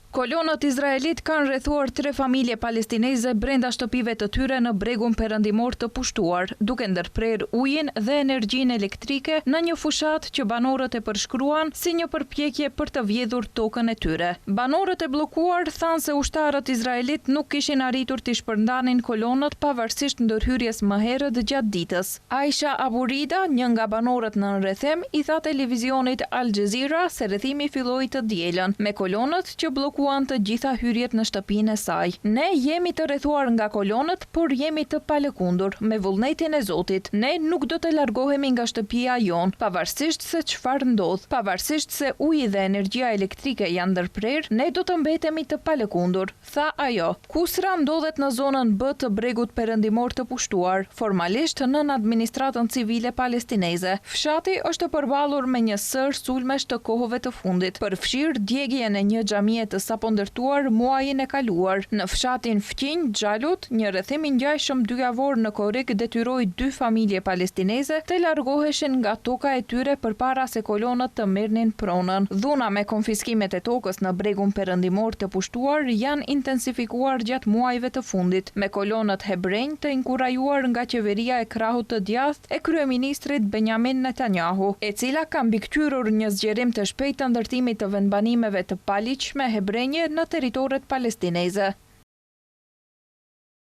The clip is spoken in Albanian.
Kolonët izraelit kanë rrethuar 3 familje palestineze brenda shtëpive të tyre në bregun perëndimor të pushtuar, duke ndërprer ujin dhe energjinë elektrike në një fushat që banorët e përshkruan si një përpjekje për të vjedhur tokën e tyre. Banorët e bllokuar thanë se ushtarët izraelit nuk kishin arritur të shpërndanin kolonët pavarësisht ndërhyrjes më herët gjatë ditës. Aisha Aburida, një nga banorët në rrethim, i tha televizionit Al Jazeera se rrethimi filloi të dielën me kolonët që bllokuan të gjitha hyrjet në shtëpinë e saj. Ne jemi të rrethuar nga kolonët, por jemi të palëkundur me vullnetin e Zotit. Ne nuk do të largohemi nga shtëpia jon, pavarësisht se çfarë ndodh, pavarësisht se uji dhe energjia elektrike janë ndërprer, ne do të mbetemi të palëkundur, tha ajo. Kusra ndodhet në zonën B të bregut perëndimor të pushtuar, formalisht nën administratën civile palestineze. Fshati është përballur me një sër sulmesh të kohëve të fundit, përfshir djegjen e një xhamie të sapo ndërtuar muajin e kaluar. Në fshatin Fqinj, Xhalut, një rrethim i ngjashëm dyjavor në korrik detyroi 2 familje palestineze të largoheshin nga toka e tyre përpara se kolonët të merrnin pronën. Dhuna me konfiskimet e tokës në bregun perëndimor të pushtuar janë intensifikuar gjatë muajve të fundit, me kolonët hebrenj të inkurajuar nga qeveria e krahut të djathtë e kryeministrit Benjamin Netanyahu, e cila ka mbikëqyrur një zgjerim të shpejtë të ndërtimit të vendbanimeve të paligjshme hebrenje në territoret palestineze.